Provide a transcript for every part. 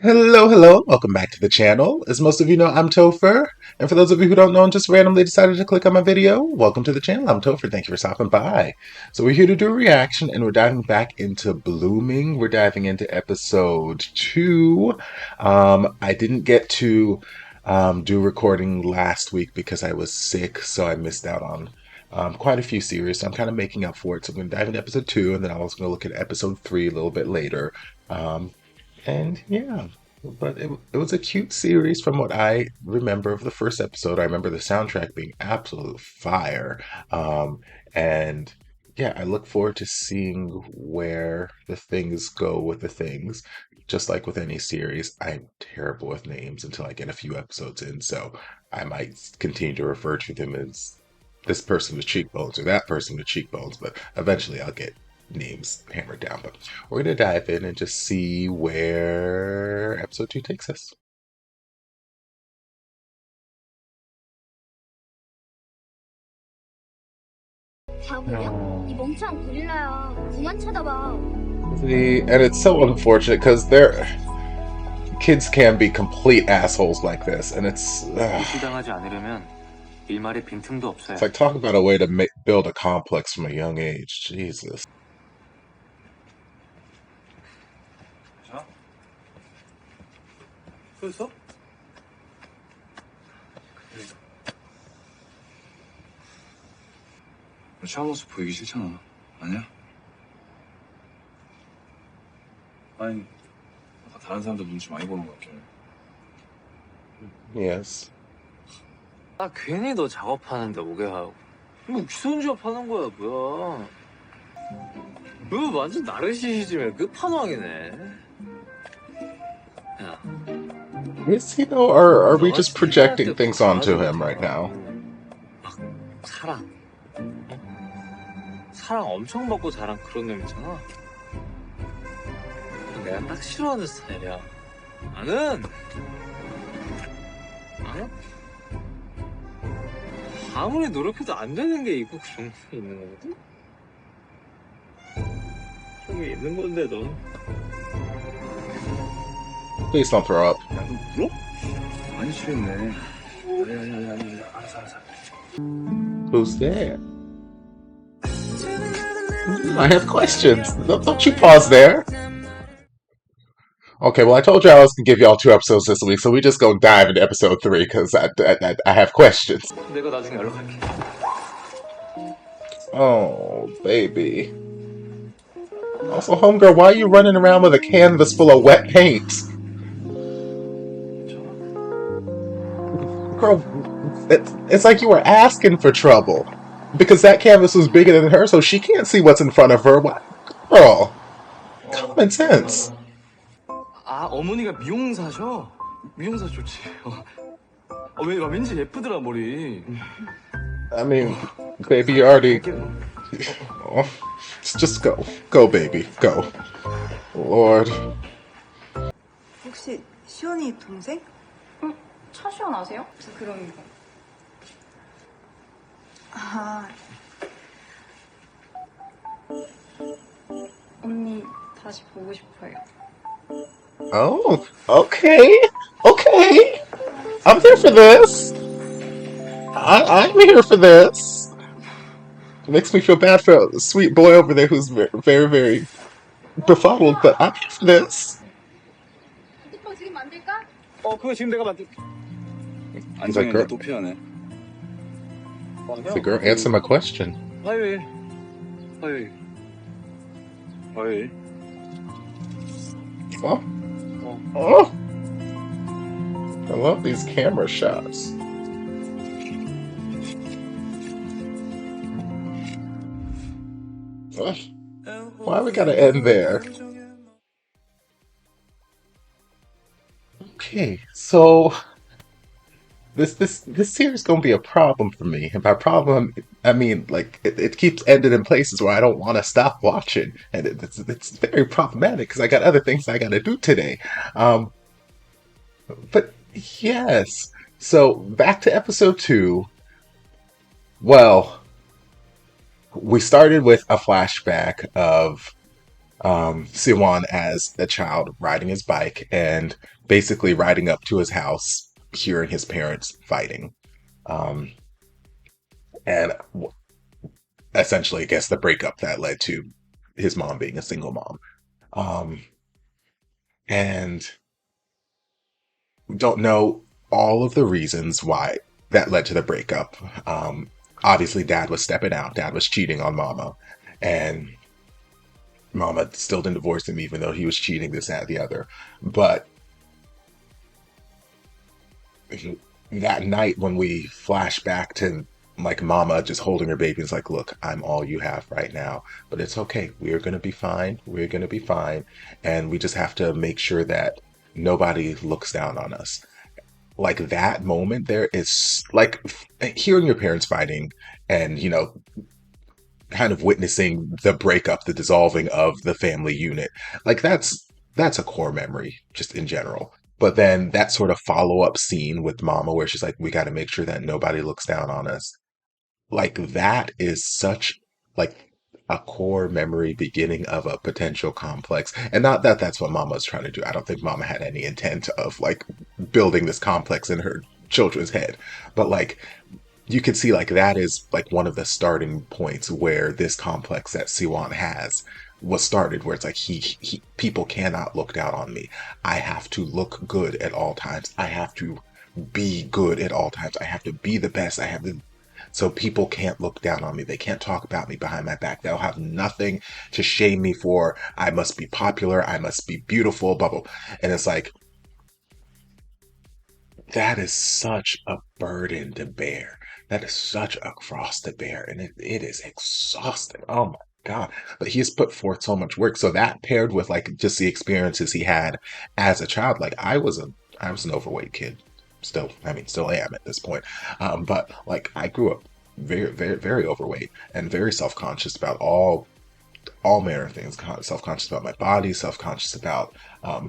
Hello, hello. Welcome back to the channel. As most of you know, I'm Topher. And for those of you who don't know and just randomly decided to click on my video, welcome to the channel. I'm Topher. Thank you for stopping by. So we're here to do a reaction and we're diving back into Blooming. We're diving into episode 2. I didn't get to do recording last week because I was sick, so I missed out on quite a few series. So I'm kind of making up for it. So I'm going to dive into episode 2 and then I'm also going to look at episode 3 a little bit later. And yeah, but it was a cute series from what I remember of the first episode. I remember the soundtrack being absolute fire. And yeah, I look forward to seeing where the things go with the things. Just like with any series, I'm terrible with names until I get a few episodes in, so I might continue to refer to them as this person with cheekbones or that person with cheekbones, but eventually I'll get names hammered down. But we're going to dive in and just see where episode 2 takes us. See, and it's so unfortunate because their kids can be complete assholes like this, and it's like talk about a way to build a complex from a young age. Jesus. 그래서? 샤워 모습 보이기 싫잖아. 아니야? 아니, 아까 다른 사람들 눈치 많이 보는 것 같길래. Yes. 아 괜히 너 작업하는데 오게 하고 뭐 기선제압 하는 거야 뭐야. 너 완전 나르시시즘의 끝판왕이네. 야. Is he though, or are we just projecting things onto him right now? 막 사랑, 사랑 엄청 받고 자란 그런 놈이잖아. 내가 딱 싫어하는 스타일이야. 나는 아무리 노력해도 안 되는 게 있고 그런 게 있는 거거든. 그런 게 있는 건데 넌. Please don't throw up. 야, 너 울어? 많이 취했네. 아니. 알았어. Who's there? I have questions. Don't you pause there. Okay, well, I told you I was going to give y'all 2 episodes this week, so we just go dive into episode 3 because I have questions. 내가 나중에 연락할게. Oh, baby. Also, homegirl, why are you running around with a canvas full of wet paint? Girl, it's like you were asking for trouble. Because that canvas was bigger than her, so she can't see what's in front of her. What? Girl, common sense. 아, 어머니가 미용사셔? 미용사 좋지. 왠지 예쁘더라, 머리. I mean, baby, you already... Oh, just go. Go, baby. Go. Lord. 혹시 시원이 동생? 응? 차 시원 아세요? 그럼 아 언니 다시 보고 싶어요. Oh, okay. Okay. I'm here for this. I'm here for this. It makes me feel bad for the sweet boy over there who's very, very, very befuddled, but I'm here for this. 그거 지금 내가 만들. He's like, girl, 또 피하네. he's like, girl, answer my question. 화요일. Oh. Oh. I love these camera shots. Ugh. Why we gotta end there? Okay, so this series is gonna be a problem for me, and by problem I mean like it keeps ending in places where I don't want to stop watching, and it's very problematic because I got other things I gotta do today. But yes, so back to episode 2. Well, we started with a flashback of Siwon as a child riding his bike and basically riding up to his house, hearing his parents fighting. Um, and essentially, I guess the breakup that led to his mom being a single mom. Um, and don't know all of the reasons why that led to the breakup. Obviously, dad was stepping out, dad was cheating on mama, and mama still didn't divorce him, even though he was cheating, this, that, the other. But that night when we flash back to like mama just holding her baby, it's like, look, I'm all you have right now, but it's okay, we're gonna be fine, we're gonna be fine, and we just have to make sure that nobody looks down on us. Like that moment there is like hearing your parents fighting and kind of witnessing the breakup, the dissolving of the family unit. Like that's a core memory just in general. But then that sort of follow-up scene with mama where she's like, we got to make sure that nobody looks down on us. Like that is such like a core memory beginning of a potential complex. And not that that's what mama's trying to do. I don't think mama had any intent of like building this complex in her children's head. But like you can see like that is like one of the starting points where this complex that Siwan has was started, where it's like he people cannot look down on me. I have to look good at all times. I have to be good at all times. I have to be the best. I have to, so people can't look down on me. They can't talk about me behind my back. They'll have nothing to shame me for. I must be popular. I must be beautiful, blah blah. And it's like that is such a burden to bear. That is such a cross to bear, and it is exhausting. Oh my God. But he has put forth so much work. So that paired with like just the experiences he had as a child, like I was an overweight kid. Still, I mean, still am at this point. But like I grew up very, very, very overweight and very self-conscious about all manner of things. Self-conscious about my body, self-conscious about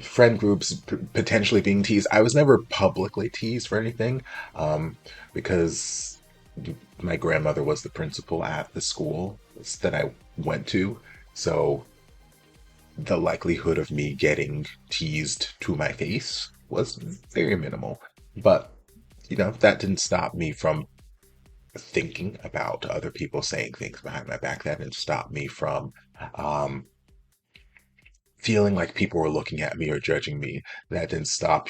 friend groups potentially being teased. I was never publicly teased for anything because my grandmother was the principal at the school that I went to. So the likelihood of me getting teased to my face was very minimal. But, that didn't stop me from thinking about other people saying things behind my back. That didn't stop me from um, feeling like people were looking at me or judging me. That didn't stop,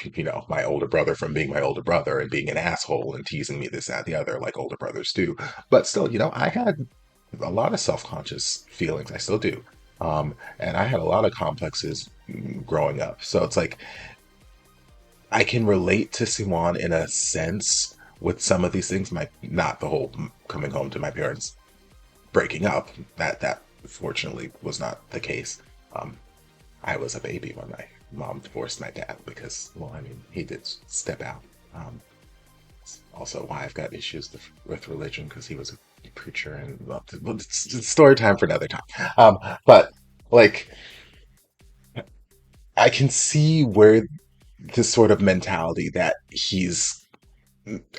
my older brother from being my older brother and being an asshole and teasing me, this, that, the other, like older brothers do. But still, I had a lot of self-conscious feelings. I still do. And I had a lot of complexes growing up. So it's like, I can relate to Siwan in a sense with some of these things. Not the whole coming home to my parents breaking up. That fortunately was not the case. I was a baby when my mom divorced my dad because, well, I mean, he did step out. It's also why I've got issues with religion, because he was a preacher, and well, it's story time for another time. But like, I can see where this sort of mentality that he's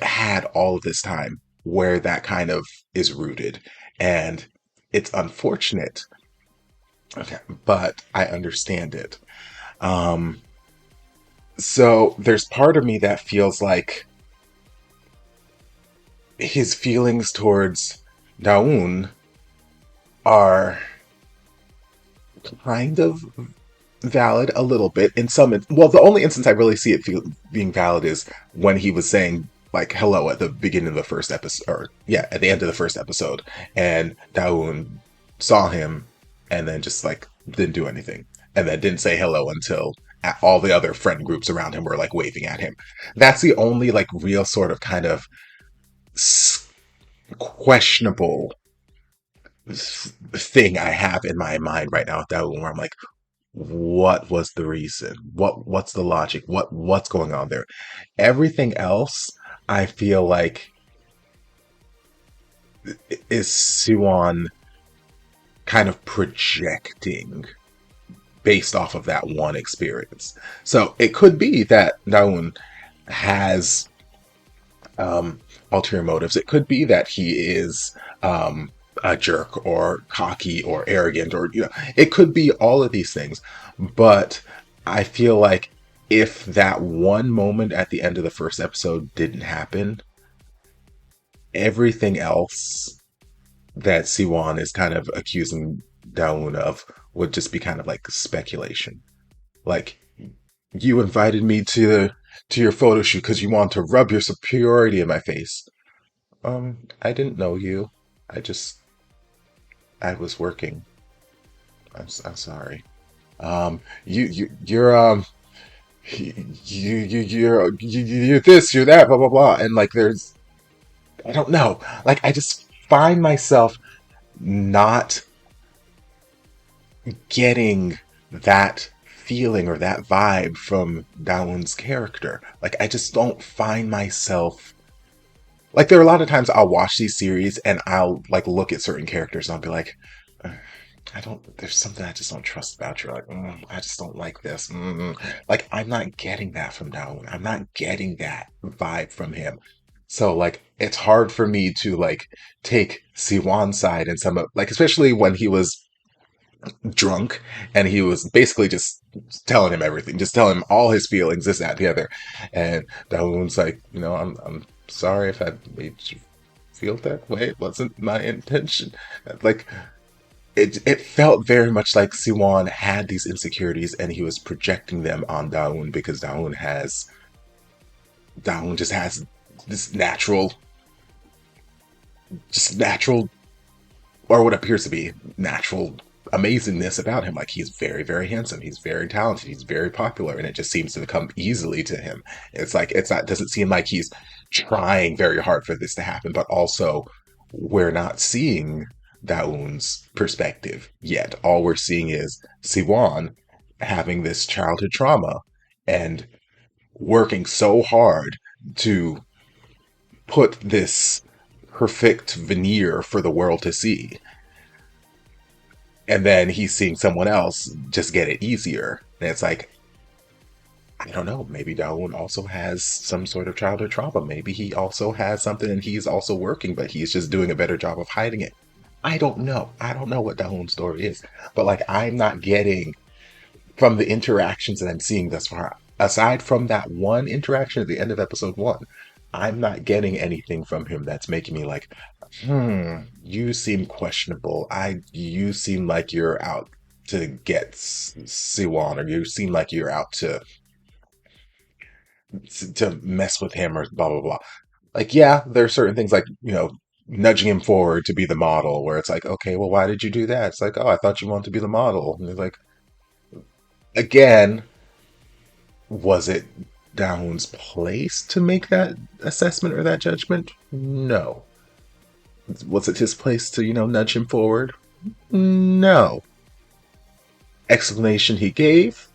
had all of this time, where that kind of is rooted, and it's unfortunate. Okay, but I understand it. Um, so there's part of me that feels like his feelings towards Dawoon are kind of valid a little bit in some. Well, the only instance I really see it being valid is when he was saying like hello at the beginning of the first episode, or yeah, at the end of the first episode, and Dawoon saw him and then just like didn't do anything, and then didn't say hello until all the other friend groups around him were like waving at him. That's the only like real sort of kind of questionable thing I have in my mind right now with Dawoon, where I'm like, what was the reason? What's the logic? What's going on there? Everything else, I feel like is Siwon kind of projecting based off of that one experience. So it could be that Dawoon has ulterior motives. It could be that he is a jerk or cocky or arrogant, or it could be all of these things. But I feel like if that one moment at the end of the first episode didn't happen, everything else that Siwon is kind of accusing Dawoon of would just be kind of like speculation. Like, you invited me to your photo shoot because you want to rub your superiority in my face. I didn't know you. I was working. I'm sorry. You're you're this, you're that, blah blah blah, and like there's, I don't know. Like, I just find myself not getting that feeling or that vibe from Dawoon's character. Like, I just don't find myself, like, there are a lot of times I'll watch these series and I'll like look at certain characters and I'll be like, I don't, there's something I just don't trust about you. Like, I just don't like this. Like, I'm not getting that from Dawoon. I'm not getting that vibe from him. So, like, it's hard for me to, like, take Siwon's side and some of, like, especially when he was drunk and he was basically just telling him everything, just telling him all his feelings, this, that, the other. And Dawoon's like, I'm sorry if I made you feel that way. It wasn't my intention. Like, it felt very much like Siwon had these insecurities and he was projecting them on Dawoon because Dawoon just has this natural, or what appears to be natural amazingness about him. Like, he's very, very handsome. He's very talented. He's very popular, and it just seems to come easily to him. It's like, it's not, doesn't seem like he's trying very hard for this to happen, but also we're not seeing Dawoon's perspective yet. All we're seeing is Siwon having this childhood trauma and working so hard to put this perfect veneer for the world to see. And then he's seeing someone else just get it easier. And it's like, I don't know, maybe Dawoon also has some sort of childhood trauma. Maybe he also has something and he's also working, but he's just doing a better job of hiding it. I don't know. I don't know what Dawoon's story is. But like, I'm not getting from the interactions that I'm seeing thus far, aside from that one interaction at the end of episode one, I'm not getting anything from him that's making me like, you seem questionable. You seem like you're out to get Siwon, or you seem like you're out to mess with him, or blah blah blah. Like, yeah, there are certain things like, nudging him forward to be the model, where it's like, okay, well, why did you do that? It's like, oh, I thought you wanted to be the model. And it's like, again, was it Dawoon's place to make that assessment or that judgment? No. Was it his place to, nudge him forward? No. Explanation he gave,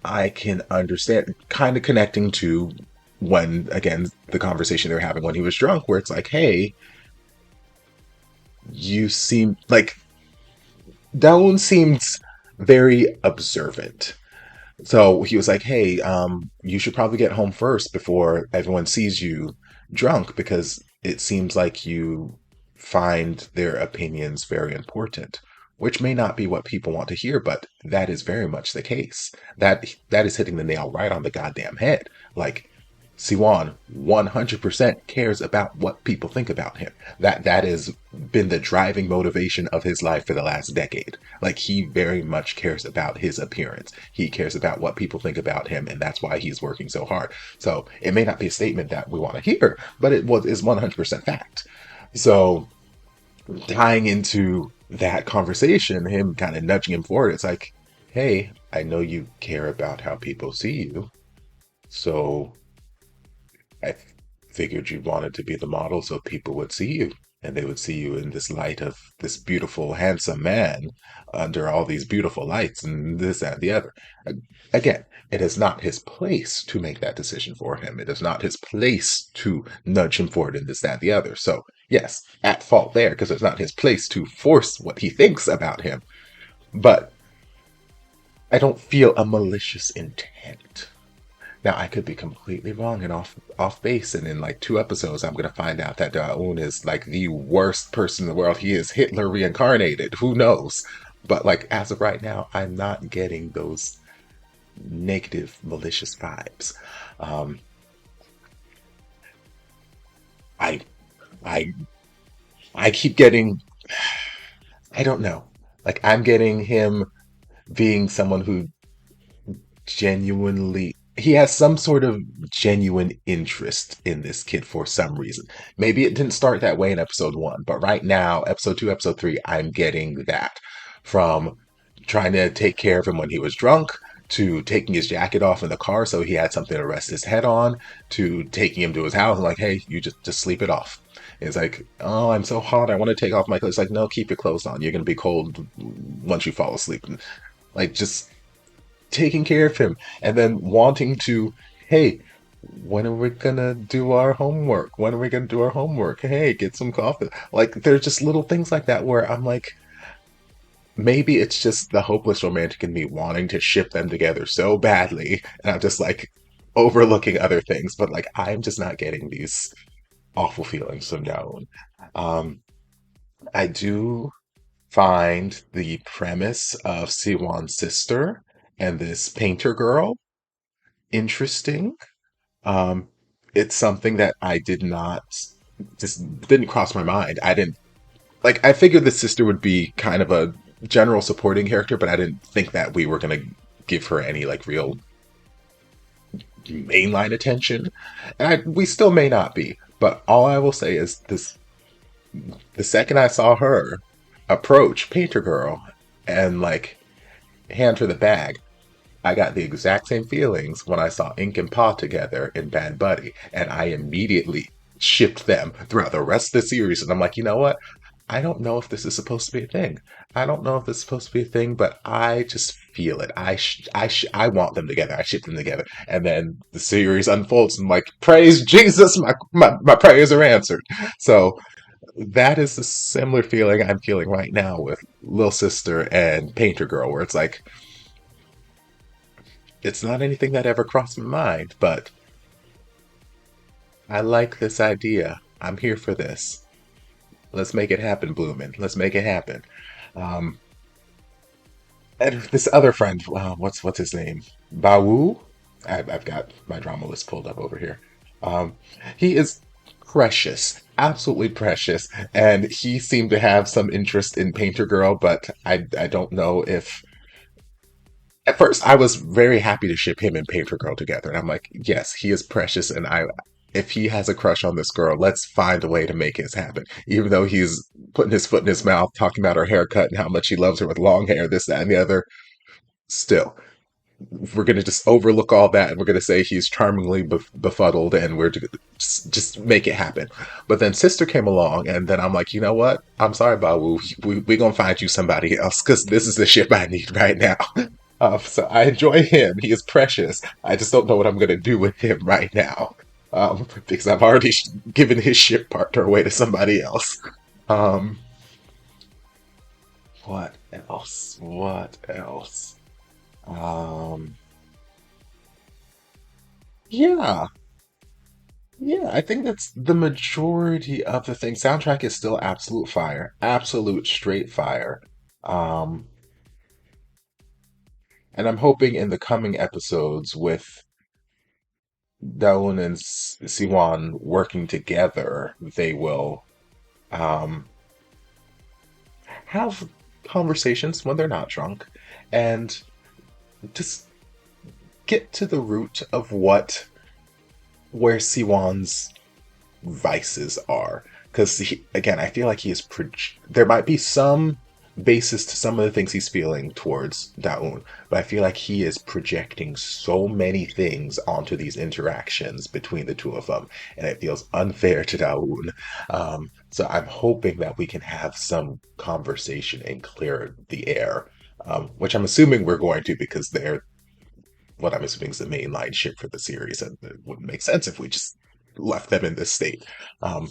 I can understand, kind of connecting to when, again, the conversation they were having when he was drunk, where it's like, hey, you seem like, Dawoon seems very observant. So he was like, hey, you should probably get home first before everyone sees you drunk, because it seems like you find their opinions very important, which may not be what people want to hear, but that is very much the case. That is hitting the nail right on the goddamn head. Like, Siwon 100% cares about what people think about him. That has been the driving motivation of his life for the last decade. Like, he very much cares about his appearance. He cares about what people think about him, and that's why he's working so hard. So it may not be a statement that we want to hear, but is 100% fact. So tying into that conversation, him kind of nudging him forward, it's like, hey, I know you care about how people see you, so I figured you wanted to be the model so people would see you, and they would see you in this light of this beautiful, handsome man under all these beautiful lights and this, that, and the other. Again, it is not his place to make that decision for him. It is not his place to nudge him forward in this, that, and the other. So, yes, at fault there, because it's not his place to force what he thinks about him. But I don't feel a malicious intent. Now I could be completely wrong and off base, and in like 2 episodes, I'm gonna find out that Daun is like the worst person in the world. He is Hitler reincarnated. Who knows? But like as of right now, I'm not getting those negative, malicious vibes. Um, I I I keep getting, I don't know. Like I'm getting him being someone who genuinely he has some sort of genuine interest in this kid for some reason. Maybe it didn't start that way in episode 1, but right now, episode 2, episode 3, I'm getting that from trying to take care of him when he was drunk, to taking his jacket off in the car so he had something to rest his head on, to taking him to his house and like, hey, you just sleep it off. It's like, oh, I'm so hot. I want to take off my clothes. It's like, no, keep your clothes on. You're gonna be cold once you fall asleep. And like, just taking care of him, and then wanting to, hey, when are we gonna do our homework? When are we gonna do our homework? Hey, get some coffee. Like, there's just little things like that where I'm like, maybe it's just the hopeless romantic in me wanting to ship them together so badly, and I'm just like overlooking other things, but like I'm just not getting these awful feelings from Dawoon. Um, I do find the premise of Siwon's sister and this painter girl interesting. Um, it's something that I did not just didn't cross my mind. I didn't like. I figured the sister would be kind of a general supporting character, but I didn't think that we were gonna give her any like real mainline attention. And we still may not be. But all I will say is this: the second I saw her approach Painter Girl and like hand her the bag, I got the exact same feelings when I saw Ink and Paw together in Bad Buddy, and I immediately shipped them throughout the rest of the series. And I'm like, you know what? I don't know if this is supposed to be a thing. I don't know if this is supposed to be a thing, but I just feel it. I want them together. I ship them together. And then the series unfolds, and I'm like, praise Jesus, my prayers are answered. So that is a similar feeling I'm feeling right now with Lil Sister and Painter Girl, where it's like, it's not anything that ever crossed my mind, but I like this idea. I'm here for this. Let's make it happen, Bloomin'. Let's make it happen. Um, and this other friend, what's his name? Bawu? I've got my drama list pulled up over here. Um, he is precious, absolutely precious, and he seemed to have some interest in Painter Girl, but I don't know if at first I was very happy to ship him and Painter Girl together, and I'm like, yes, he is precious, and I if he has a crush on this girl, let's find a way to make this happen. Even though he's putting his foot in his mouth, talking about her haircut and how much he loves her with long hair, this, that, and the other. Still, we're gonna just overlook all that, and we're gonna say he's charmingly befuddled, and we're just make it happen. But then Sister came along, and then I'm like, you know what? I'm sorry, Bawu. We gonna find you somebody else because this is the ship I need right now. So I enjoy him. He is precious. I just don't know what I'm going to do with him right now. Because I've already given his ship partner away to somebody else. Um, what else? What else? Um, yeah. Yeah, I think that's the majority of the thing. Soundtrack is still absolute fire. Absolute straight fire. Um, and I'm hoping in the coming episodes with Dawoon and Siwon working together, they will um, have conversations when they're not drunk and just get to the root of where Siwon's vices are. Because again, I feel like he is. There might be some basis to some of the things he's feeling towards Daun, but I feel like he is projecting so many things onto these interactions between the two of them, and it feels unfair to Daun. So I'm hoping that we can have some conversation and clear the air, which I'm assuming we're going to because they're what I'm assuming is the mainline ship for the series, and it wouldn't make sense if we just left them in this state. Um,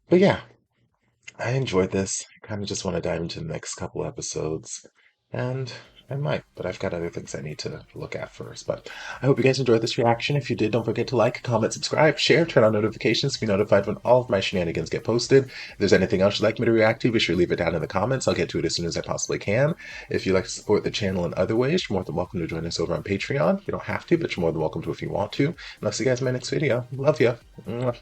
but yeah, I enjoyed this. Kind of just want to dive into the next couple episodes. And I might, but I've got other things I need to look at first. But I hope you guys enjoyed this reaction. If you did, don't forget to like, comment, subscribe, share, turn on notifications to be notified when all of my shenanigans get posted. If there's anything else you'd like me to react to, be sure to leave it down in the comments. I'll get to it as soon as I possibly can. If you'd like to support the channel in other ways, you're more than welcome to join us over on Patreon. You don't have to, but you're more than welcome to if you want to. And I'll see you guys in my next video. Love ya. Mwah.